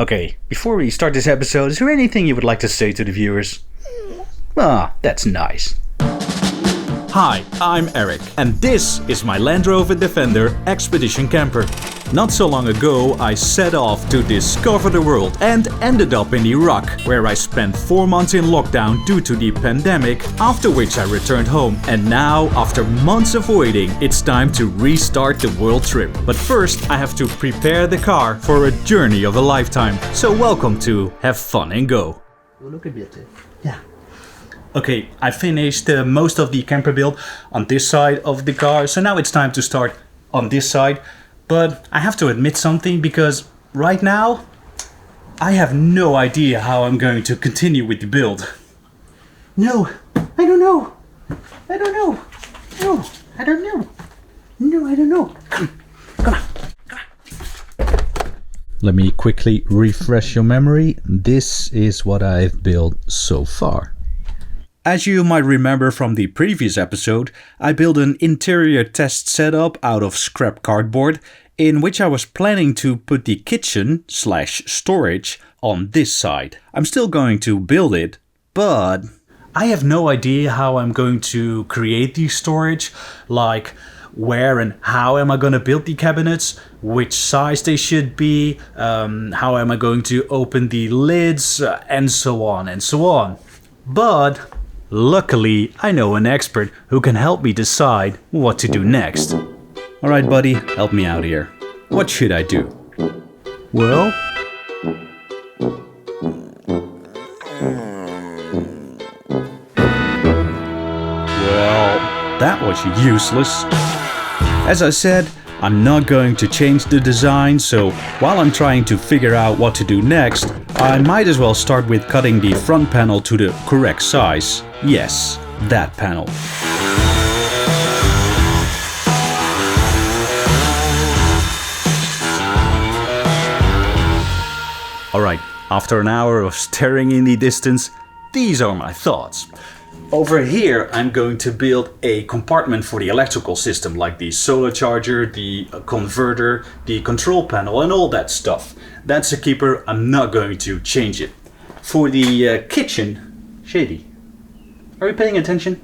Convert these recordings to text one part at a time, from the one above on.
Okay, before we start this episode, is there anything you would like to say to the viewers? Ah, that's nice. Hi, I'm Eric, and this is my Land Rover Defender Expedition Camper. Not so long ago, I set off to discover the world and ended up in Iraq, where I spent 4 months in lockdown due to the pandemic, after which I returned home. And now, after months of waiting, it's time to restart the world trip. But first, I have to prepare the car for a journey of a lifetime. So welcome to Have Fun and Go. Look a bit. Yeah. Okay, I finished most of the camper build on this side of the car, so now it's time to start on this side. But I have to admit something, because right now I have no idea how I'm going to continue with the build. No, I don't know. I don't know. No, I don't know. No, I don't know. Come on. Let me quickly refresh your memory. This is what I've built so far. As you might remember from the previous episode, I built an interior test setup out of scrap cardboard, in which I was planning to put the kitchen/storage on this side. I'm still going to build it, but I have no idea how I'm going to create the storage, like where and how am I going to build the cabinets, which size they should be, how am I going to open the lids, and so on and so on. But luckily, I know an expert who can help me decide what to do next. Alright buddy, help me out here. What should I do? Well, that was useless. As I said, I'm not going to change the design, so while I'm trying to figure out what to do next, I might as well start with cutting the front panel to the correct size. Yes, that panel. Alright, after an hour of staring in the distance, these are my thoughts. Over here, I'm going to build a compartment for the electrical system, like the solar charger, the converter, the control panel, and all that stuff. That's a keeper, I'm not going to change it. For the kitchen, Shady, are you paying attention?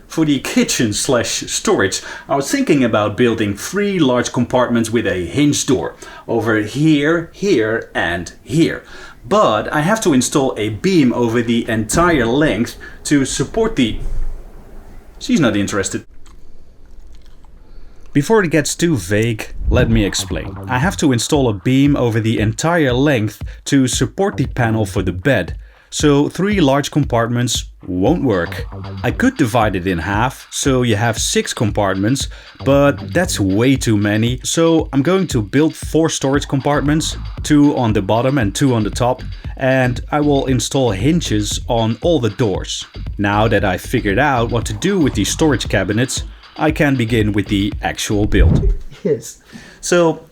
For the kitchen/storage, I was thinking about building 3 large compartments with a hinged door. Over here, here, and here. But I have to install a beam over the entire length to support the... She's not interested. Before it gets too vague, let me explain. I have to install a beam over the entire length to support the panel for the bed. So 3 large compartments won't work. I could divide it in half, so you have 6 compartments, but that's way too many. So I'm going to build 4 storage compartments, 2 on the bottom and 2 on the top, and I will install hinges on all the doors. Now that I've figured out what to do with these storage cabinets, I can begin with the actual build. Yes. So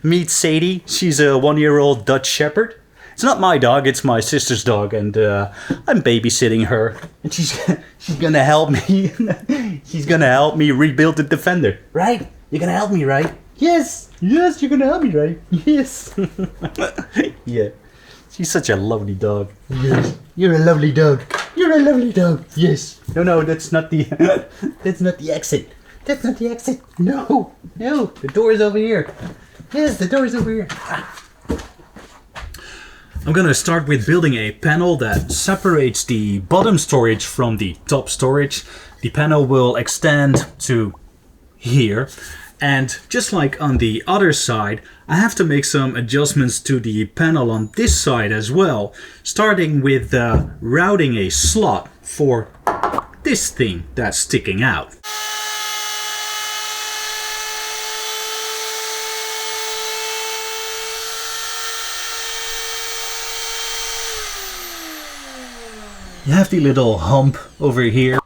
meet Sadie. She's a 1-year-old Dutch Shepherd. It's not my dog, it's my sister's dog, and I'm babysitting her. And she's gonna help me. She's gonna help me rebuild the Defender. Right? You're gonna help me, right? Yes. Yes, you're gonna help me, right? Yes. Yeah. She's such a lovely dog. Yes. You're a lovely dog. You're a lovely dog. Yes. No, that's not the That's not the exit. That's not the exit. No. No. The door is over here. Yes, the door is over here. I'm gonna start with building a panel that separates the bottom storage from the top storage. The panel will extend to here, and just like on the other side, I have to make some adjustments to the panel on this side as well, starting with routing a slot for this thing that's sticking out. You have the little hump over here.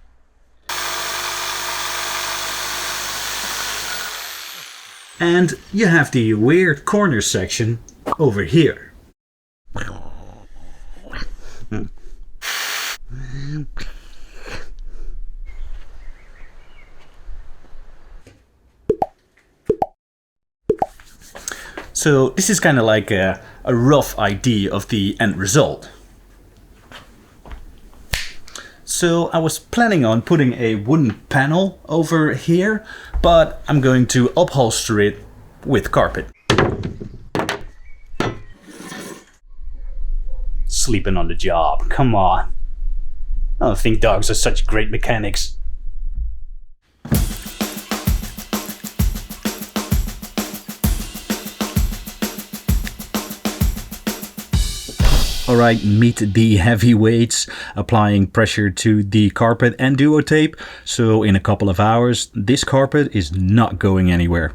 And you have the weird corner section over here. So this is kind of like a rough idea of the end result. So I was planning on putting a wooden panel over here, but I'm going to upholster it with carpet. Sleeping on the job, come on. I don't think dogs are such great mechanics. Alright, meet the heavy weights, applying pressure to the carpet and duo tape. So in a couple of hours, this carpet is not going anywhere.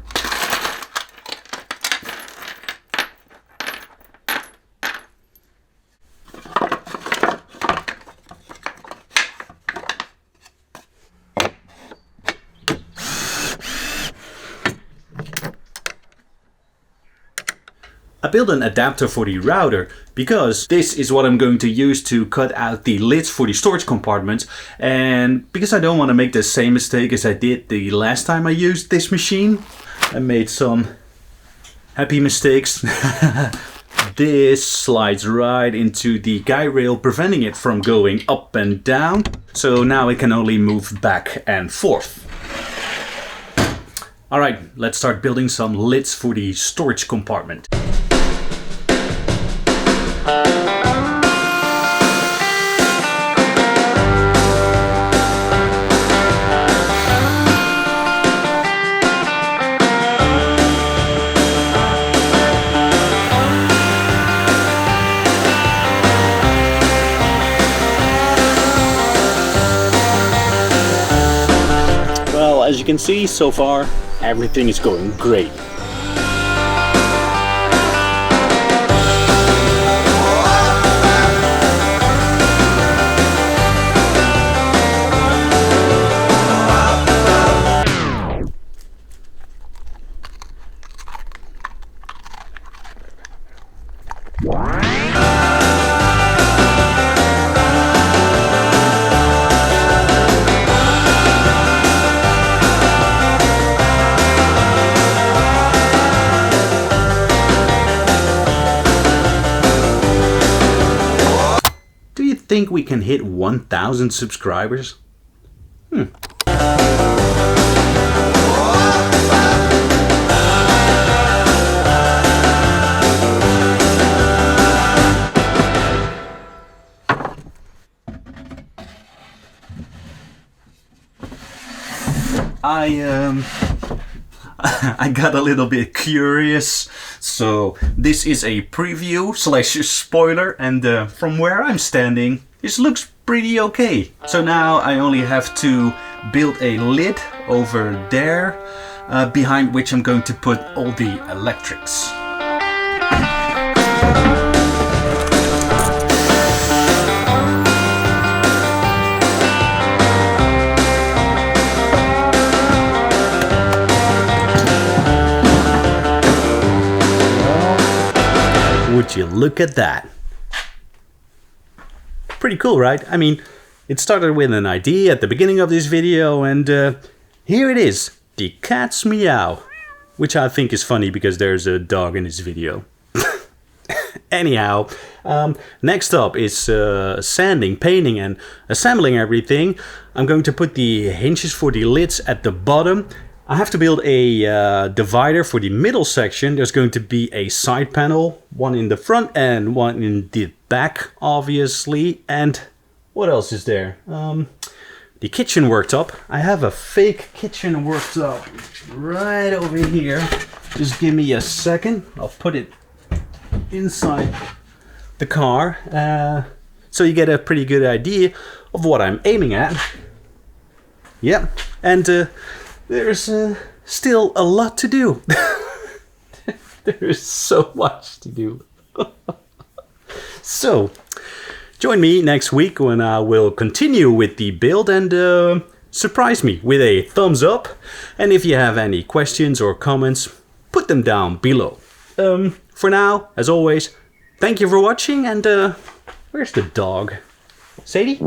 I built an adapter for the router because this is what I'm going to use to cut out the lids for the storage compartments, and because I don't want to make the same mistake as I did the last time I used this machine. I made some happy mistakes. This slides right into the guy rail, preventing it from going up and down, so now it can only move back and forth. Alright, let's start building some lids for the storage compartment. Well, as you can see, so far everything is going great. Think we can hit 1,000 subscribers? I got a little bit curious, so this is a preview slash spoiler, and from where I'm standing, this looks pretty okay. So now I only have to build a lid over there, behind which I'm going to put all the electrics. Would you look at that? Pretty cool, right? I mean, it started with an idea at the beginning of this video, and here it is, the cat's meow, which I think is funny because there's a dog in this video. Anyhow, next up is sanding, painting, and assembling everything. I'm going to put the hinges for the lids at the bottom. I have to build a divider for the middle section. There's going to be a side panel, one in the front and one in the back, obviously. And what else is there? The kitchen worktop. I have a fake kitchen worktop right over here. Just give me a second. I'll put it inside the car, so you get a pretty good idea of what I'm aiming at. Yep, and there's still a lot to do. There's so much to do. So, join me next week when I will continue with the build, and surprise me with a thumbs up. And if you have any questions or comments, put them down below. For now, as always, thank you for watching, and where's the dog? Sadie?